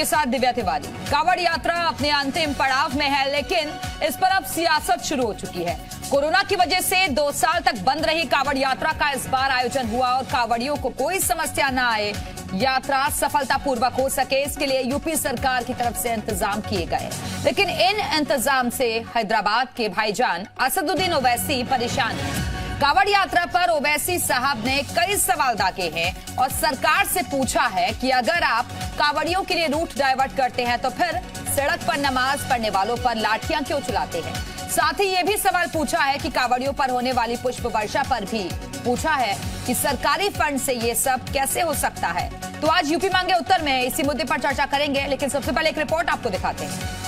आपके साथ दिव्या तिवारी। कावड़ यात्रा अपने अंतिम पड़ाव में है, लेकिन इस पर अब सियासत शुरू हो चुकी है। कोरोना की वजह से 2 साल तक बंद रही कावड़ यात्रा का इस बार आयोजन हुआ और कावड़ियों को कोई समस्या न आए, यात्रा सफलतापूर्वक हो सके, इसके लिए यूपी सरकार की तरफ से इंतजाम किए गए। लेकिन इन इंतजाम से हैदराबाद के भाईजान असदुद्दीन ओवैसी परेशान हैं। कावड़ यात्रा पर ओवैसी साहब ने कई सवाल दागे हैं और सरकार से पूछा है कि अगर आप कावड़ियों के लिए रूट डाइवर्ट करते हैं तो फिर सड़क पर नमाज पढ़ने वालों पर लाठियां क्यों चलाते हैं। साथ ही ये भी सवाल पूछा है कि कावड़ियों पर होने वाली पुष्प वर्षा पर भी पूछा है कि सरकारी फंड से ये सब कैसे हो सकता है। तो आज यूपी मांगे उत्तर में इसी मुद्दे पर चर्चा करेंगे, लेकिन सबसे पहले एक रिपोर्ट आपको दिखाते हैं।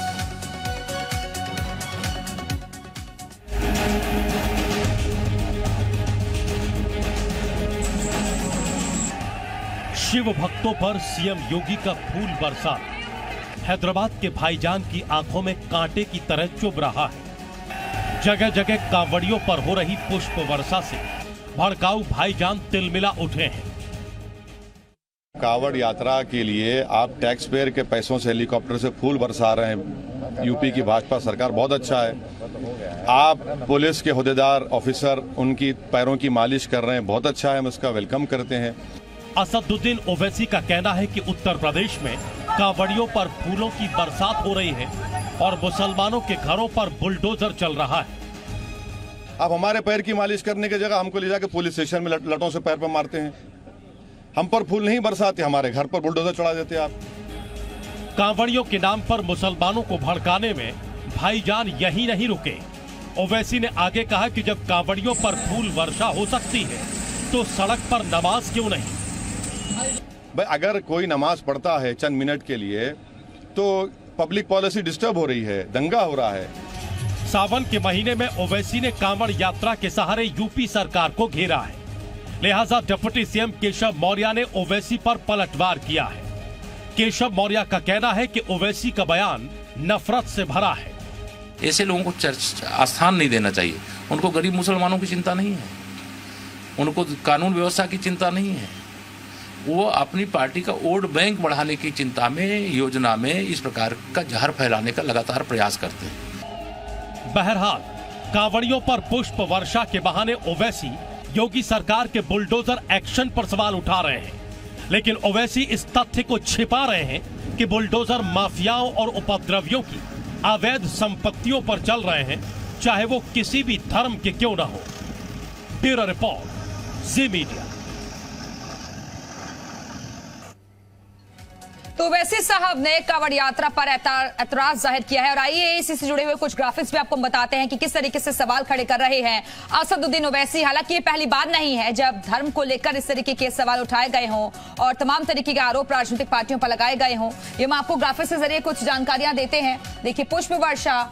शिव भक्तों पर सीएम योगी का फूल बरसा हैदराबाद के भाईजान की आंखों में कांटे की तरह चुभ रहा है। जगह जगह कांवड़ियों पर हो रही पुष्प वर्षा से भड़काऊ भाईजान तिलमिला उठे हैं। कावड़ यात्रा के लिए आप टैक्स पेयर के पैसों से हेलीकॉप्टर से फूल बरसा रहे हैं। यूपी की भाजपा सरकार बहुत अच्छा है। आप पुलिस के हुदेदार ऑफिसर उनकी पैरों की मालिश कर रहे हैं, बहुत अच्छा है, हम इसका वेलकम करते हैं। असदुद्दीन ओवैसी का कहना है कि उत्तर प्रदेश में कांवड़ियों पर फूलों की बरसात हो रही है और मुसलमानों के घरों पर बुलडोजर चल रहा है। आप हमारे पैर की मालिश करने की जगह हमको ले जाकर पुलिस स्टेशन में लटों से पैर पर मारते हैं। हम पर फूल नहीं बरसाते, हमारे घर पर बुलडोजर चढ़ा देते आप। कांवड़ियों के नाम पर मुसलमानों को भड़काने में भाईजान यही नहीं रुके। ओवैसी ने आगे कहा कि जब कांवड़ियों पर फूल वर्षा हो सकती है तो सड़क पर नमाज क्यों नहीं। भाई अगर कोई नमाज पढ़ता है चंद मिनट के लिए तो पब्लिक पॉलिसी डिस्टर्ब हो रही है, दंगा हो रहा है। सावन के महीने में ओवैसी ने कांवड़ यात्रा के सहारे यूपी सरकार को घेरा है, लिहाजा डिप्टी सीएम केशव मौर्य ने ओवैसी पर पलटवार किया है। केशव मौर्य का कहना है कि ओवैसी का बयान नफरत से भरा है। ऐसे लोगों को स्थान नहीं देना चाहिए। उनको गरीब मुसलमानों की चिंता नहीं है, उनको कानून व्यवस्था की चिंता नहीं है। वो अपनी पार्टी का वोट बैंक बढ़ाने की चिंता में, योजना में इस प्रकार का जहर फैलाने का लगातार प्रयास करते हैं। बहरहाल कांवड़ियों पर पुष्प वर्षा के बहाने ओवैसी योगी सरकार के बुलडोजर एक्शन पर सवाल उठा रहे हैं, लेकिन ओवैसी इस तथ्य को छिपा रहे हैं कि बुलडोजर माफियाओं और उपद्रवियों की अवैध संपत्तियों पर चल रहे हैं, चाहे वो किसी भी धर्म के क्यों न हो। ब्यूरो रिपोर्ट, जी मीडिया। तो ओवैसी साहब ने कावड़ यात्रा पर एतराज जाहिर किया है और आइए इसी से जुड़े हुए कुछ ग्राफिक्स भी आपको बताते हैं कि किस तरीके से सवाल खड़े कर रहे हैं असदुद्दीन ओवैसी। हालांकि ये पहली बार नहीं है जब धर्म को लेकर इस तरीके के सवाल उठाए गए हों और तमाम तरीके के आरोप राजनीतिक पार्टियों पर लगाए गए हों। ये हम आपको ग्राफिक्स के जरिए कुछ जानकारियां देते हैं। देखिए, पुष्प वर्षा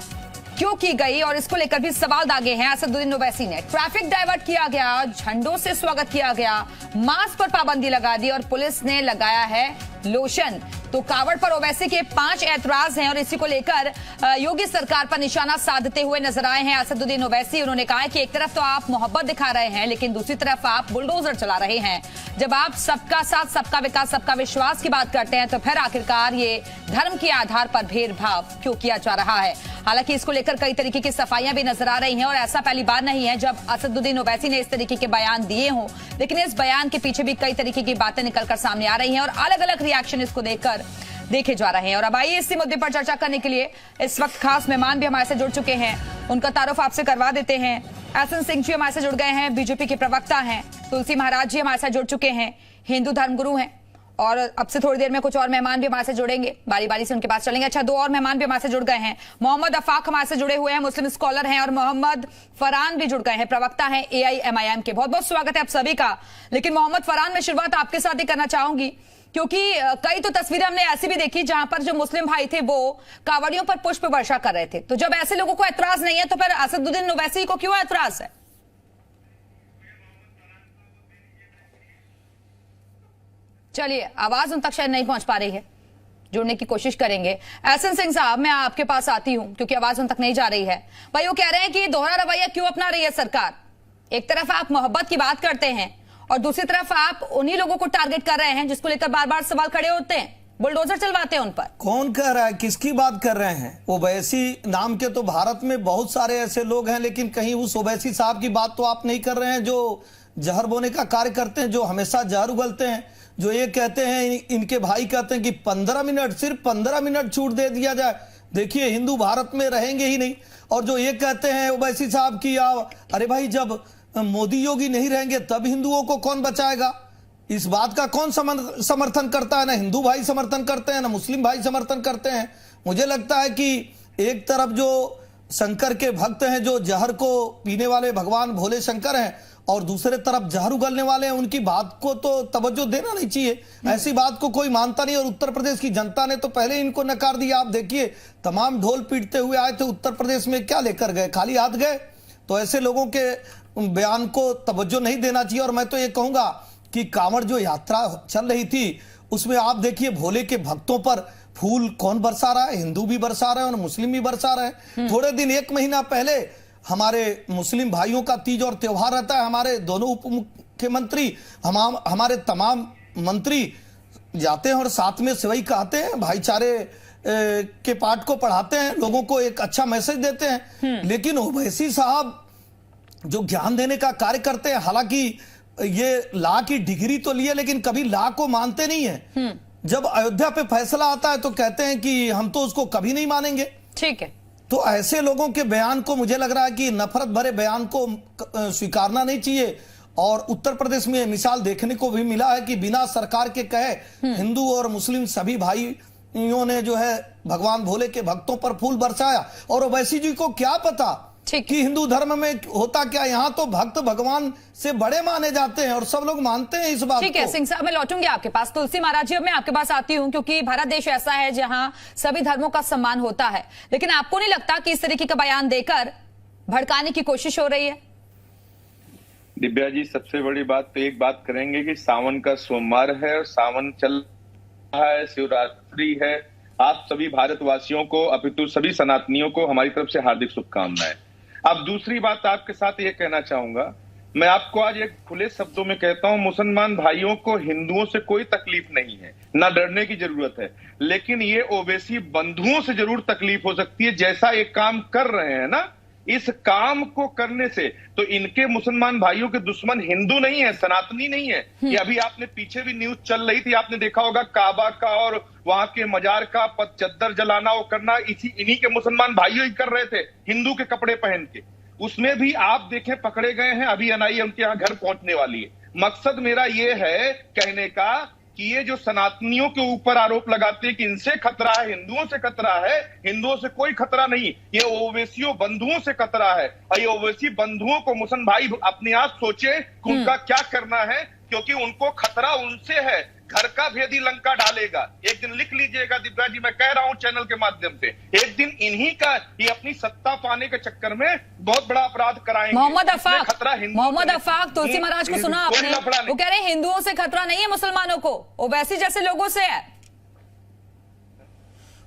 क्यों की गई और इसको लेकर भी सवाल दागे हैं असदुद्दीन ओवैसी ने। ट्रैफिक डाइवर्ट किया गया, झंडों से स्वागत किया गया, मास्क पर पाबंदी लगा दी और पुलिस ने लगाया है लोशन। तो कावड़ पर ओवैसी के 5 ऐतराज हैं और इसी को लेकर योगी सरकार पर निशाना साधते हुए नजर आए हैं असदुद्दीन ओवैसी। उन्होंने कहा है कि एक तरफ तो आप मोहब्बत दिखा रहे हैं, लेकिन दूसरी तरफ आप बुलडोजर चला रहे हैं। जब आप सबका साथ, सबका विकास, सबका विश्वास की बात करते हैं तो फिर आखिरकार ये धर्म के आधार पर भेदभाव क्यों किया जा रहा है। हालांकि इसको लेकर कई तरीके की सफाइयां भी नजर आ रही हैं और ऐसा पहली बार नहीं है जब असदुद्दीन ओवैसी ने इस तरीके के बयान दिए हों, लेकिन इस बयान के पीछे भी कई तरीके की बातें निकलकर सामने आ रही हैं और अलग अलग रिएक्शन इसको देखकर देखे जा रहे हैं। और अब आइए इसी मुद्दे पर चर्चा करने के लिए इस वक्त खास मेहमान भी हमारे से जुड़ चुके हैं, उनका तारुफ आपसे करवा देते हैं। एहसन सिंह जी हमारे से जुड़ गए हैं, बीजेपी के प्रवक्ता हैं। तुलसी महाराज जी हमारे साथ जुड़ चुके हैं, हिंदू धर्मगुरु हैं। और अब से थोड़ी देर में कुछ और मेहमान भी हमारे से जुड़ेंगे, बारी बारी से उनके पास चलेंगे। अच्छा, 2 और मेहमान भी हमारे से जुड़ गए हैं। मोहम्मद अफाक हमारे से जुड़े हुए हैं, मुस्लिम स्कॉलर हैं, और मोहम्मद फरहान भी जुड़ गए हैं, प्रवक्ता हैं AIMIM के। बहुत बहुत स्वागत है आप सभी का। लेकिन मोहम्मद फरहान, मैं शुरुआत आपके साथ ही करना चाहूंगी, क्योंकि कई तो तस्वीरें हमने ऐसी भी देखी जहां पर जो मुस्लिम भाई थे वो कावड़ियों पर पुष्प वर्षा कर रहे थे। तो जब ऐसे लोगों को एतराज नहीं है तो फिर असदुद्दीन ओवैसी को क्यों एतराज है? चलिए, आवाज उन तक शायद नहीं पहुंच पा रही है, जुड़ने की कोशिश करेंगे। एहसन सिंह साहब, मैं आपके पास आती हूं क्योंकि आवाज उन तक नहीं जा रही है। भाई वो कह रहे हैं कि दोहरा रवैया क्यों अपना रही है सरकार। एक तरफ आप मोहब्बत की बात करते हैं और दूसरी तरफ आप उन्हीं लोगों को टारगेट कर रहे हैं जिसको लेकर बार बार सवाल खड़े होते हैं। बुलडोजर चलवाते हैं उन पर। कौन कह रहा है, किसकी बात कर रहे हैं? ओवैसी नाम के तो भारत में बहुत सारे ऐसे लोग हैं, लेकिन कहीं उस ओवैसी साहब की बात तो आप नहीं कर रहे हैं जो जहर बोने का कार्य करते हैं, जो हमेशा जहर उगलते हैं, जो ये कहते हैं, इनके भाई कहते हैं कि 15 मिनट, सिर्फ 15 मिनट छूट दे दिया जाए, देखिए हिंदू भारत में रहेंगे ही नहीं। और जो ये कहते हैं ओवैसी साहब की, अरे भाई जब मोदी योगी नहीं रहेंगे तब हिंदुओं को कौन बचाएगा? इस बात का कौन समर्थन करता है? ना हिंदू भाई समर्थन करते हैं, ना मुस्लिम भाई समर्थन करते हैं। मुझे लगता है कि एक तरफ जो शंकर के भक्त हैं, जो जहर को पीने वाले भगवान भोले शंकर हैं, और दूसरे तरफ जहर उगलने वाले हैं, उनकी बात को तो तवज्जो देना नहीं चाहिए। ऐसी बात को कोई मानता नहीं। और उत्तर प्रदेश की जनता ने तो पहले ही इनको नकार दिया। आप देखिए, तमाम ढोल पीटते हुए आए थे उत्तर प्रदेश में, क्या लेकर गए? खाली हाथ गए। तो ऐसे लोगों के बयान को तवज्जो नहीं देना चाहिए। और मैं तो ये कहूंगा कि कांवड़ जो यात्रा चल रही थी, उसमें आप देखिए भोले के भक्तों पर फूल कौन बरसा रहा है? हिंदू भी बरसा रहे हैं और मुस्लिम भी बरसा रहे हैं। थोड़े दिन, 1 महीना पहले हमारे मुस्लिम भाइयों का तीज और त्योहार रहता है। हमारे दोनों उप मुख्यमंत्री, हमारे तमाम मंत्री जाते हैं और साथ में सेवई कहते हैं, भाईचारे के पाठ को पढ़ाते हैं, लोगों को एक अच्छा मैसेज देते हैं। लेकिन ओवैसी साहब जो ज्ञान देने का कार्य करते हैं, हालांकि ये लॉ की डिग्री तो लिए, लेकिन कभी लॉ को मानते नहीं है। जब अयोध्या पे फैसला आता है तो कहते हैं कि हम तो उसको कभी नहीं मानेंगे। ठीक है। तो ऐसे लोगों के बयान को, मुझे लग रहा है कि नफरत भरे बयान को स्वीकारना नहीं चाहिए। और उत्तर प्रदेश में मिसाल देखने को भी मिला है कि बिना सरकार के कहे हिंदू और मुस्लिम सभी भाइयों ने जो है भगवान भोले के भक्तों पर फूल बरसाया। और ओवैसी जी को क्या पता कि हिंदू धर्म में होता क्या। यहाँ तो भक्त भगवान से बड़े माने जाते हैं और सब लोग मानते हैं इस बात को। ठीक है सिंह साहब, मैं लौटूंगी आपके पास। तुलसी महाराज जी, अब मैं आपके पास आती हूं, क्योंकि भारत देश ऐसा है जहां सभी धर्मों का सम्मान होता है। लेकिन आपको नहीं लगता कि इस तरीके का बयान देकर भड़काने की कोशिश हो रही है? दिव्या जी, सबसे बड़ी बात तो एक बात करेंगे कि सावन का सोमवार है और सावन चल रहा है, शिवरात्रि है। आप सभी भारतवासियों को, अपितु सभी सनातनियों को हमारी तरफ से हार्दिक शुभकामनाएं। अब दूसरी बात आपके साथ ये कहना चाहूंगा, मैं आपको आज एक खुले शब्दों में कहता हूं, मुसलमान भाइयों को हिंदुओं से कोई तकलीफ नहीं है, ना डरने की जरूरत है। लेकिन ये ओवैसी बंधुओं से जरूर तकलीफ हो सकती है। जैसा एक काम कर रहे हैं ना, इस काम को करने से तो इनके मुसलमान भाइयों के दुश्मन हिंदू नहीं है, सनातनी नहीं है। ये अभी आपने पीछे भी न्यूज चल रही थी, आपने देखा होगा, काबा का और वहां के मजार का चद्दर जलाना, वो करना इन्हीं के मुसलमान भाइयों ही कर रहे थे, हिंदू के कपड़े पहन के। उसमें भी आप देखें पकड़े गए हैं, अभी एनआईए उनके यहाँ घर पहुंचने वाली है। मकसद मेरा ये है कहने का कि ये जो सनातनियों के ऊपर आरोप लगाते हैं कि इनसे खतरा है, हिंदुओं से खतरा है, हिंदुओं से कोई खतरा नहीं, ये ओवैसियों बंधुओं से खतरा है। और ये ओवैसी बंधुओं को मुसलमान भाई अपने आप सोचे कि उनका क्या करना है, क्योंकि उनको खतरा उनसे है। घर का भेदी लंका डालेगा। एक दिन लिख लीजिएगा दिव्या जी, मैं कह रहा हूं चैनल के माध्यम से, एक दिन इन्हीं का ये अपनी सत्ता पाने के चक्कर में बहुत बड़ा अपराध कराएंगे। मोहम्मद अफाक, तुलसी महाराज को सुना आपने? वो कह रहे हैं हिंदुओं से खतरा नहीं है मुसलमानों को, ओवैसी जैसे लोगों से है।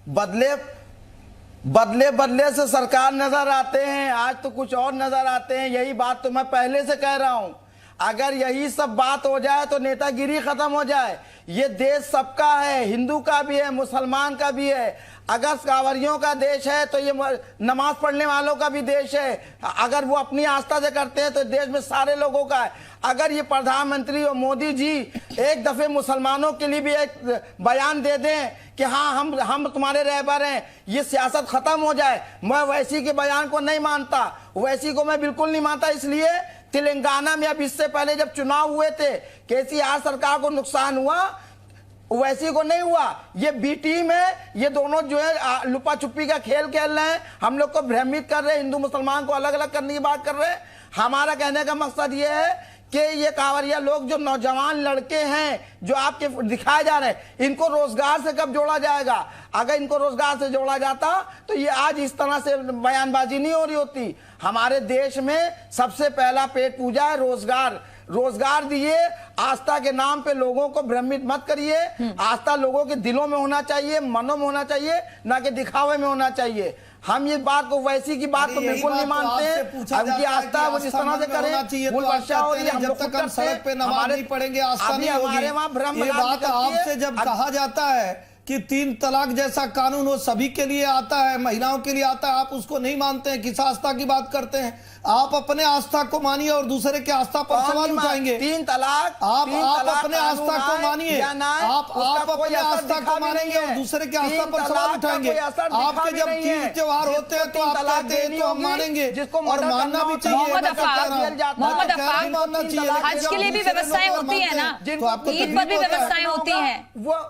बदले से सरकार नजर आते हैं, आज तो कुछ और नजर आते हैं। यही बात तो मैं पहले से कह रहा हूं, अगर यही सब बात हो जाए तो नेतागिरी खत्म हो जाए। ये देश सबका है, हिंदू का भी है, मुसलमान का भी है। अगर कांवरियों का देश है तो ये नमाज पढ़ने वालों का भी देश है। अगर वो अपनी आस्था से करते हैं तो देश में सारे लोगों का है। अगर ये प्रधानमंत्री और मोदी जी एक दफे मुसलमानों के लिए भी एक बयान दे दें कि हाँ हम तुम्हारे रहबर हैं, ये सियासत खत्म हो जाए। मैं ओवैसी के बयान को नहीं मानता, ओवैसी को मैं बिल्कुल नहीं मानता। इसलिए तेलंगाना में अब इससे पहले जब चुनाव हुए थे, केसीआर सरकार को नुकसान हुआ, ओवैसी को नहीं हुआ। ये बी टीम है, ये दोनों जो है लुपा छुपी का खेल खेल रहे हैं, हम लोग को भ्रमित कर रहे हैं, हिंदू मुसलमान को अलग अलग करने की बात कर रहे हैं। हमारा कहने का मकसद ये है कि ये कांवरिया लोग जो नौजवान लड़के हैं जो आपके दिखाए जा रहे हैं, इनको रोजगार से कब जोड़ा जाएगा? अगर इनको रोजगार से जोड़ा जाता तो ये आज इस तरह से बयानबाजी नहीं हो रही होती। हमारे देश में सबसे पहला पेट पूजा है रोजगार दिए। आस्था के नाम पे लोगों को भ्रमित मत करिए। आस्था लोगों के दिलों में होना चाहिए, मनों में होना चाहिए, ना कि दिखावे में होना चाहिए। हम ये बात को, वैसी की बात को बिल्कुल नहीं मानते हैं। उनकी आस्था वो जिस तरह से करें, फूल वर्षा हो रही है, जब तक हम सड़क पे नमाज नहीं पढ़ेंगे आस्था नहीं होगी। ये बात आपसे जब कहा जाता है कि 3 तलाक जैसा कानून वो सभी के लिए आता है, महिलाओं के लिए आता है, आप उसको नहीं मानते हैं, किस आस्था की बात करते हैं? आप अपने आस्था को मानिए और दूसरे के आस्था पर सवाल उठाएंगे। 3 तलाक आप अपने आस्था को मानिए, आप अपने आस्था को मानेंगे और दूसरे के आस्था पर सवाल उठाएंगे। आपके जब 3 त्योहार होते हैं तो आप कहते हैं तो हम मानेंगे और मानना भी चाहिए। मोहम्मद चाहिए, हज के लिए भी व्यवस्थाएं होती है ना, ईद पर भी व्यवस्थाएं होती हैं,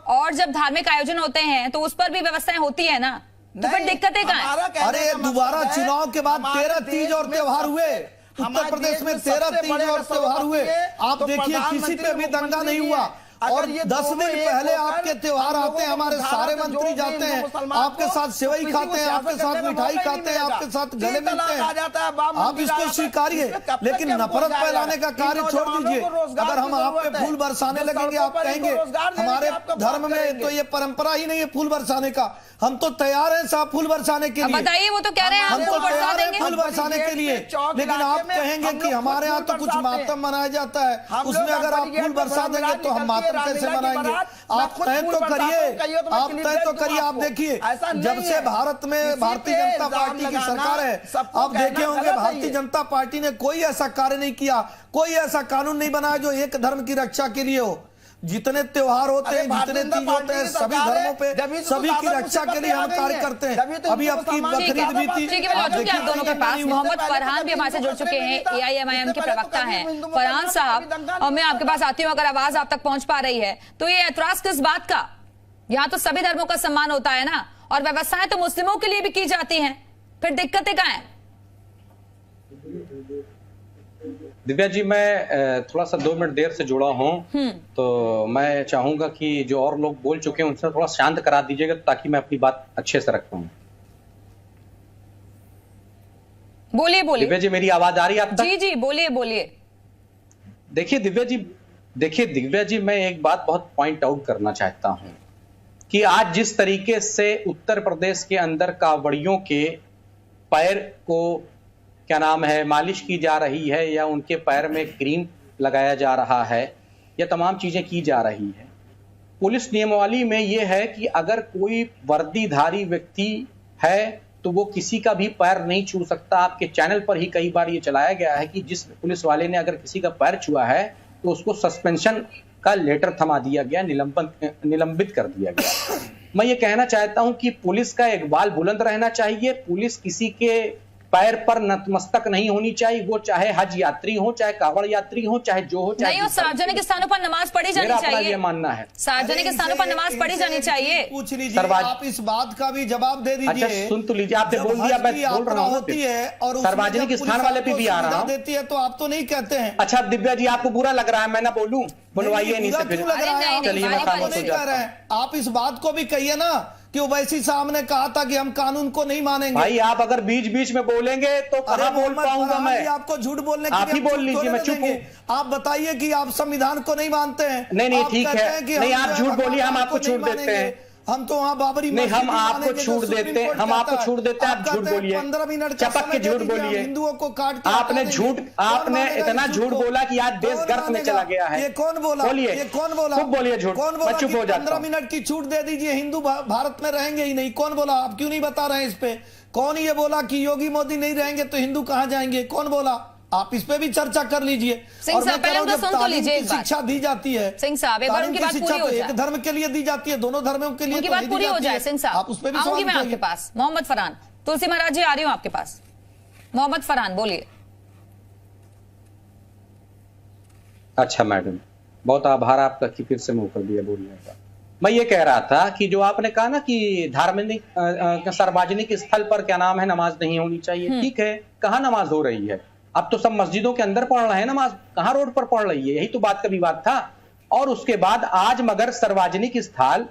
और जब धार्मिक आयोजन होते हैं तो उस पर भी व्यवस्थाएं होती है ना, तो फिर दिक्कतें कहाँ हैं? अरे दोबारा चुनाव के बाद 13 तीज और त्योहार हुए उत्तर प्रदेश में, 13 तीज और त्योहार हुए। आप देखिए किसी पे भी दंगा नहीं हुआ। और 10 दिन पहले आपके त्योहार आते हैं, हमारे सारे मंत्री जाते हैं, आपके साथ सेवई खाते हैं, आपके साथ मिठाई खाते हैं, आपके साथ गले मिलते हैं। आप इसको स्वीकारिए, लेकिन नफरत फैलाने का कार्य छोड़ दीजिए। अगर हम आप पे फूल बरसाने लगेंगे, आप कहेंगे हमारे धर्म में तो ये परंपरा ही नहीं है फूल बरसाने का, हम तो तैयार हैं साहब फूल बरसाने के लिए। बताइए, वो तो कह रहे हैं हम तो तैयार हैं फूल बरसाने के लिए, लेकिन आप कहेंगे कि हमारे यहाँ तो कुछ मातम मनाया जाता है, उसमें अगर आप फूल बरसा देंगे तो हम मातम कैसे मनाएंगे? आप तय तो करिए, आप तय तो करिए। आप देखिए जब से भारत में भारतीय जनता पार्टी की सरकार है, आप देखे होंगे भारतीय जनता पार्टी ने कोई ऐसा कार्य नहीं किया, कोई ऐसा कानून नहीं बनाया जो एक धर्म की रक्षा के लिए हो। जितने त्योहार होते हैं, जितने तीज होते हैं, सभी धर्मों पे सभी की रक्षा के लिए हम कार्य करते हैं। अभी आपकी बकरीद भी थी। ठीक है, मैं लौटूंगी आप दोनों के पास। मोहम्मद फरहान भी हमारे से जुड़ चुके हैं, AIMIM के प्रवक्ता हैं। फरहान साहब, और मैं आपके पास आती हूँ, अगर आवाज आप तक पहुंच पा रही है तो ये ऐतराज किस बात का? यहाँ तो सभी धर्मों का सम्मान होता है ना, और व्यवस्थाएं तो मुस्लिमों के लिए भी की जाती हैं, फिर दिक्कतें कहाँ हैं? दिव्या जी, मैं थोड़ा सा 2 मिनट देर से जुड़ा हूं, तो मैं चाहूंगा कि जो और लोग बोल चुके हैं उनसे थोड़ा शांत करा दीजिएगा ताकि मैं अपनी बात अच्छे से रख पाऊं। बोलिए बोलिए। दिव्या जी, मेरी आवाज आ रही है आप तक? जी जी, बोलिए बोलिए। देखिए दिव्या जी, मैं एक बात बहुत पॉइंट आउट करना चाहता हूं कि आज जिस तरीके से उत्तर प्रदेश के अंदर कावड़ियों के पैर को क्या नाम है मालिश की जा रही है, या उनके पैर में क्रीम लगाया जा रहा है, या तमाम चीजें की जा रही है। पुलिस नियमावली में यह है कि अगर कोई वर्दीधारी व्यक्ति है तो वो किसी का भी पैर नहीं छू सकता। आपके चैनल पर ही कई बार ये चलाया गया है कि जिस पुलिस वाले ने अगर किसी का पैर छुआ है तो उसको सस्पेंशन का लेटर थमा दिया गया, निलंबित कर दिया गया। मैं ये कहना चाहता हूं कि पुलिस का इकबाल बुलंद रहना चाहिए। पुलिस किसी के पैर पर नतमस्तक नहीं होनी चाहिए, वो चाहे हज यात्री हो, चाहे कावड़ यात्री हो, चाहे जो हो, चाहे नहीं, सार्वजनिक स्थानों पर नमाज पढ़ी जानी चाहिए। ये मानना है, सार्वजनिक स्थानों पर नमाज पढ़ी जानी चाहिए। पूछ लीजिए, आप इस बात का भी जवाब दे दीजिए। अच्छा सुन तो लीजिए, आपने बोल दिया, मैं बोल रहा हूँ होती है और सार्वजनिक स्थान वाले पे भी आ रहा हूँ देती है तो आप तो नहीं कहते हैं। अच्छा दिव्या जी, आपको बुरा लग रहा है मैं ना बोलूं? बुलवाइए नहीं से फिर। चलिए मैं खामोश हो जाता हूं। आप इस बात को भी कहिए ना कि ओवैसी साहब ने कहा था कि हम कानून को नहीं मानेंगे। भाई आप अगर बीच बीच में बोलेंगे तो कहाँ बोल पाऊंगा मैं? आपको झूठ बोलने के लिए आप ही बोल लीजिए, मैं चुप हूँ। आप बताइए कि आप संविधान को नहीं मानते हैं। नहीं ठीक है, नहीं आप झूठ बोलिए, हम आपको छूट देते हैं। हम तो वहाँ बाबरी नहीं, हम आपको छूट देते हैं, हम आपको छूट देते हैं। आप झूठ बोलिए, 15 मिनट चपक के झूठ बोलिए। हिंदुओं को काट आपने इतना झूठ बोला कि आज देश गर्क में चला गया है। ये कौन बोला? बोलिए, ये कौन बोला? खूब बोलिए झूठ, कौन मैं चुप हो जाता हूं। 15 मिनट की छूट दे दीजिए, हिंदू भारत में रहेंगे ही नहीं। कौन बोला? आप क्यों नहीं बता रहे हैं इस पे? कौन ये बोला कि योगी मोदी नहीं रहेंगे तो हिंदू कहां जाएंगे? कौन बोला? आप इस पे भी चर्चा कर लीजिए। सिंह साहब, पहले उनका सुन तो लीजिए। शिक्षा दी जाती है सिंह साहब, एक बार उनकी बात पूरी हो जाए। एक धर्म के लिए दी जाती है, दोनों धर्मों के लिए उनकी बात पूरी हो जाए। सिंह साहब, आप उस पे भी आऊंगी मैं आपके पास। मोहम्मद फरहान, तुलसी महाराज जी आ रही हूं आपके पास। मोहम्मद फरहान बोलिए। अच्छा मैडम, बहुत आभार आपका कि फिर से मौका दिया बोलने का। मैं ये कह रहा था कि जो आपने कहा ना कि धार्मिक सार्वजनिक स्थल पर क्या नाम है नमाज नहीं होनी चाहिए, ठीक है, कहाँ नमाज हो रही है? अब तो सब मस्जिदों के अंदर पढ़ रहे हैं नमाज, कहाँ रोड पर पढ़ रही है? यही तो बात का विवाद था। और उसके बाद आज मगर सार्वजनिक स्थल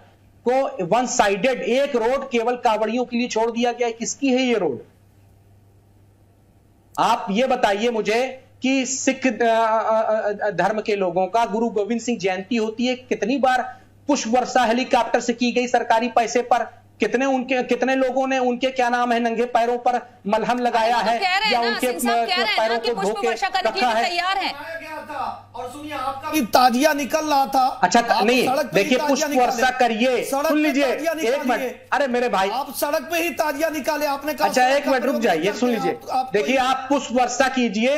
को वन साइडेड एक रोड केवल कावड़ियों के लिए छोड़ दिया गया है। किसकी है ये रोड? आप ये बताइए मुझे कि सिख धर्म के लोगों का गुरु गोविंद सिंह जयंती होती है, कितनी बार पुष्प वर्षा हेलीकॉप्टर से की गई सरकारी पैसे पर? कितने लोगों ने उनके क्या नाम है नंगे पैरों पर मलहम लगाया है या उनके पैरों को धो के रखा है? था और सुनिए आपका भी ताजिया निकल रहा था। अच्छा आप नहीं, सड़क पे ही देखिए ताजिया पुष्प वर्षा निकाले। करिए, सड़क सुन पे लीजिए ताजिया एक निकालिए। मिनट, अरे मेरे भाई आप सड़क पे ही ताजिया निकाले, आपने कहा अच्छा सड़क एक का मिनट रुक प्रयोग जाइए, करते सुन हैं, लीजिए। आप देखिए आप पुष्प वर्षा कीजिए,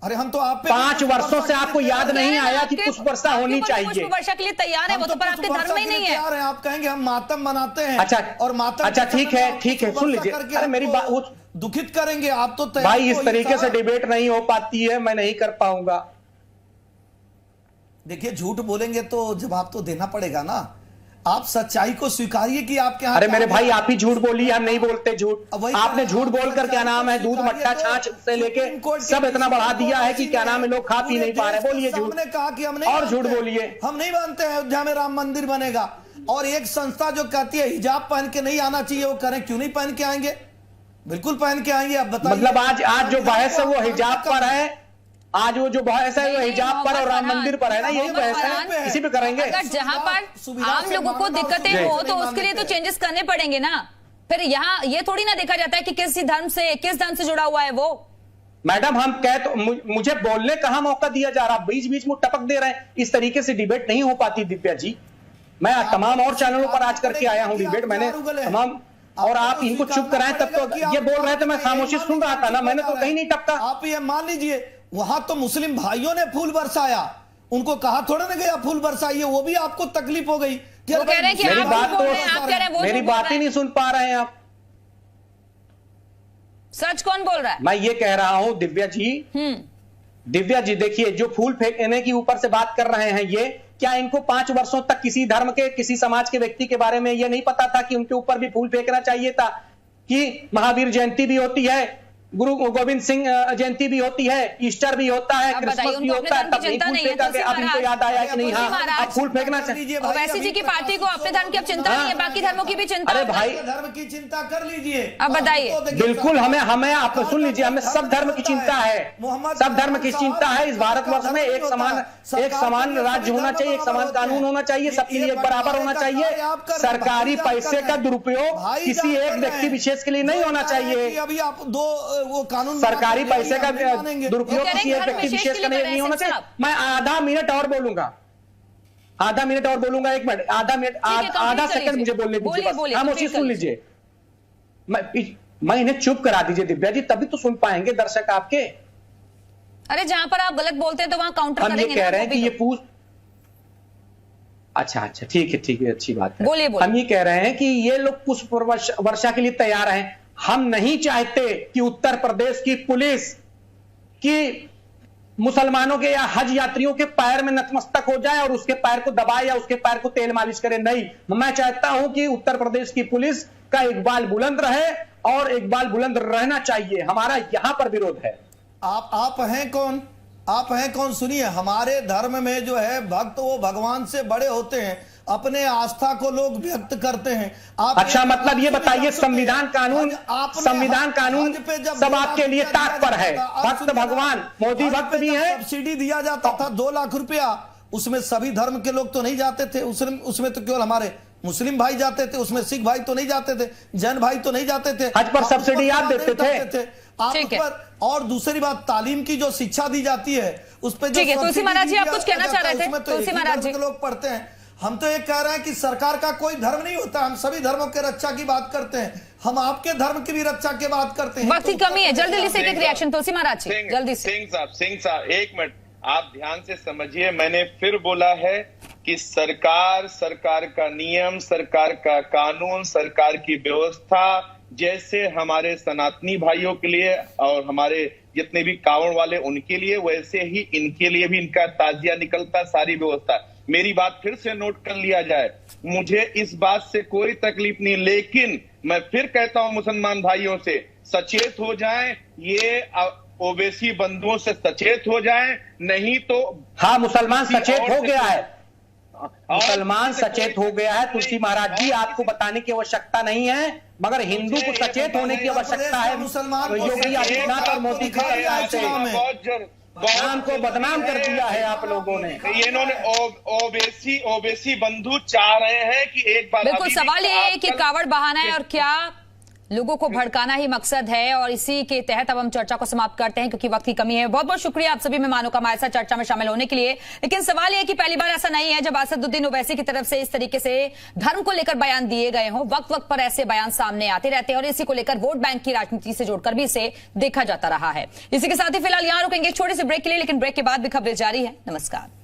अरे हम तो आप पे 5 वर्षों से आपको याद नहीं आया कि आपके- पुष्प वर्षा आपके होनी ऊपर चाहिए। पुष्प वर्षा के लिए तैयार है, वो तो पर आपके धर्म में ही नहीं है। तैयार है, आप कहेंगे हम मातम मनाते हैं। अच्छा और मातम अच्छा के समय ठीक है में आप ठीक है, पुष्प सुन वर्षा लीजिए। करके अरे मेरी हमको बात वो दुखित करेंगे आप तो तैयार भाई, इस हो तरीके से साहब। डिबेट नहीं हो पाती है, मैं नहीं कर पाऊंगा। देखिए झूठ बोलेंगे तो जवाब तो देना पड़ेगा ना, आप सच्चाई को स्वीकारिए कि आपके यहाँ अरे मेरे क्या भाई है। आप ही झूठ बोलिए, हम नहीं बोलते झूठ। अब वही आपने कहा, झूठ आप बोलकर क्या नाम है, दूध स्वीकारिए मट्ठा तो छाछ से लेके सुप्रीम कोर्ट के सब इतना बढ़ा दिया है कि किसी क्या नाम है, लोग खा पी पूरे नहीं पा रहे। देश के बोलिए झूठ, सामने कहा कि हम नहीं और झूठ मानते हैं। बोलिए। हम नहीं मानते हैं अयोध्या में राम मंदिर बनेगा, और एक संस्था जो कहती है हिजाब पहन के नहीं आना चाहिए, वो करें क्यों नहीं पहन के आएंगे? बिल्कुल पहन के आएंगे। आप बताइए, मतलब आज जो बहस है वो हिजाब पर है, आज वो जो बहस है वो नहीं, हिजाब पर और राम मंदिर पर है ना, यही बहस है, इसी पे करेंगे। अगर जहां पर आम लोगों को दिक्कतें हो तो उसके लिए तो चेंजेस करने पड़ेंगे ना। फिर यहाँ ये थोड़ी ना देखा जाता है कि किस धर्म से जुड़ा हुआ है वो। मैडम हम कह तो मुझे बोलने कहाँ मौका दिया जा रहा, बीच बीच में टपक दे रहे हैं। इस तरीके से डिबेट नहीं हो पाती दिव्या जी। मैं तमाम और चैनलों पर आज करके आया हूं डिबेट, मैंने तमाम, और आप इनको चुप कराएं तब तो ये बोल रहे थे, मैं खामोशी सुन रहा था ना, मैंने तो कहीं नहीं टपका। आप ये मान लीजिए वहां तो मुस्लिम भाइयों ने फूल बरसाया, उनको कहा थोड़ा ना गया फूल बरसाइए, वो भी आपको तकलीफ हो गई। वो कह रहे हैं कि मेरी आप बात बोल रहे हैं, आप कह रहे हैं वो मेरी झूठ बोल बात रहा ही है। नहीं सुन पा रहे हैं आप। सच कौन बोल रहा है? मैं ये कह रहा हूं दिव्या जी, दिव्या जी देखिए, जो फूल फेंकने की ऊपर से बात कर रहे हैं, ये क्या इनको 5 वर्षों तक किसी धर्म के, किसी समाज के व्यक्ति के बारे में ये नहीं पता था कि उनके ऊपर भी फूल फेंकना चाहिए था, कि महावीर जयंती भी होती है, गुरु गोविंद सिंह जयंती भी होती है, ईस्टर भी होता है, अब क्रिसमस बताइए, भी उनको होता है, अपने तब नहीं धर्म फूल की चिंता फेंका के नहीं है, अब इनको याद आया कि नहीं, हाँ अब फूल फेंकना चाहिए। ओवैसी जी की पार्टी को अपने धर्म की अब चिंता नहीं है, बाकी धर्मों की भी चिंता अरे है। भाई धर्म की चिंता कर लीजिए। अब बताइए। बिल्कुल, हमें आप सुन लीजिए, हमें सब धर्म की चिंता है, सब धर्म की चिंता है। इस भारतवर्ष में एक समान राज्य होना चाहिए, एक समान कानून होना चाहिए, सबके लिए एक बराबर होना चाहिए। सरकारी पैसे का दुरुपयोग किसी एक व्यक्ति विशेष के लिए नहीं होना चाहिए। अभी आप दो वो कानून सरकारी पैसे का दुरुपयोग किसी एक धर्म व्यक्ति विशेष विशेष के का लिए नहीं होना चाहिए। साहब। मैं आधा मिनट और बोलूंगा, आधा मिनट और बोलूंगा, 1 मिनट, आधा मिनट, आधा सेकंड मुझे बोलने दीजिए, बस खामोशी सुन लीजिए। मैं इन्हें चुप करा दीजिए दिव्या जी, तभी तो सुन पाएंगे दर्शक आपके। अरे जहां पर आप गलत बोलते हैं तो वहां काउंटर हम ये करेंगे कह ना, रहे हैं वो कि भी ये तो। पूछ, अच्छा ठीक है, अच्छी बात है। बोलिए। हम ये कह रहे हैं कि ये लोग पुष्प वर्षा के लिए तैयार हैं। हम नहीं चाहते कि उत्तर प्रदेश की पुलिस की मुसलमानों के या हज यात्रियों के पैर में नतमस्तक हो जाए और उसके पैर को दबाए या उसके पैर को तेल मालिश करे। नहीं, मैं चाहता हूं कि उत्तर प्रदेश की पुलिस का इकबाल बुलंद रहे और इकबाल बुलंद रहना चाहिए। हमारा यहां पर विरोध है। आप हैं कौन? आप हैं कौन? सुनिए, हमारे धर्म में जो है भक्त वो भगवान से बड़े होते हैं, अपने आस्था को लोग व्यक्त करते हैं। आप अच्छा, मतलब ये बताइए, संविधान कानून सब आपके लिए ताक पर है। भक्त भगवान, मोदी भक्त भी है। सब्सिडी दिया जाता था 2 लाख रुपया, उसमें सभी धर्म के लोग तो नहीं जाते थे, उसमें तो केवल हमारे मुस्लिम भाई जाते थे, उसमें सिख भाई तो नहीं जाते थे, जैन भाई तो नहीं जाते थे। हज पर सब्सिडी आप देते थे आप पर। और दूसरी बात, तालीम की जो शिक्षा दी जाती है उस पर ठीक है, तुलसी महाराज जी आप कुछ कहना चाह रहे थे? तुलसी महाराज जी, लोग पढ़ते हैं। हम तो ये कह रहे हैं कि सरकार का कोई धर्म नहीं होता, हम सभी धर्मों के रक्षा की बात करते हैं, हम आपके धर्म की भी रक्षा की बात करते हैं। वक्त की कमी है, जल्दी से एक रिएक्शन तुलसी महाराज जी, जल्दी से। सिंह साहब 1 मिनट आप ध्यान से समझिए। मैंने फिर बोला है कि सरकार का नियम, सरकार का कानून, सरकार की व्यवस्था, जैसे हमारे सनातनी भाइयों के लिए और हमारे जितने भी कांवड़ वाले उनके लिए, वैसे ही इनके लिए भी इनका ताजिया निकलता, सारी व्यवस्था। मेरी बात फिर से नोट कर लिया जाए, मुझे इस बात से कोई तकलीफ नहीं, लेकिन मैं फिर कहता हूं मुसलमान भाइयों से, सचेत हो जाएं, ये ओवैसी बंधुओं से सचेत हो जाएं, नहीं तो। हाँ, मुसलमान सचेत हो गया है, मुसलमान सचेत हो गया है। तुलसी महाराज जी, आपको बताने की आवश्यकता नहीं है, मगर हिंदू को सचेत होने की आवश्यकता है। योगी आदित्यनाथ और मोदी जी नाम को बदनाम कर दिया है आप लोगों ने। इन्होंने ओवैसी बंधु चाह रहे हैं कि एक बार। बिल्कुल, सवाल ये है कि कावड़ बहाना है और क्या लोगों को भड़काना ही मकसद है और इसी के तहत अब हम चर्चा को समाप्त करते हैं क्योंकि वक्त की कमी है। बहुत बहुत शुक्रिया आप सभी मेहमानों का हमारे साथ चर्चा में शामिल होने के लिए। लेकिन सवाल यह है कि पहली बार ऐसा नहीं है जब असदुद्दीन ओवैसी की तरफ से इस तरीके से धर्म को लेकर बयान दिए गए हों। वक्त वक्त पर ऐसे बयान सामने आते रहते हैं और इसी को लेकर वोट बैंक की राजनीति से जोड़कर भी इसे देखा जाता रहा है। इसी के साथ ही फिलहाल यहां रुकेंगे छोटे से ब्रेक के लिए, लेकिन ब्रेक के बाद भी खबरें जारी है। नमस्कार।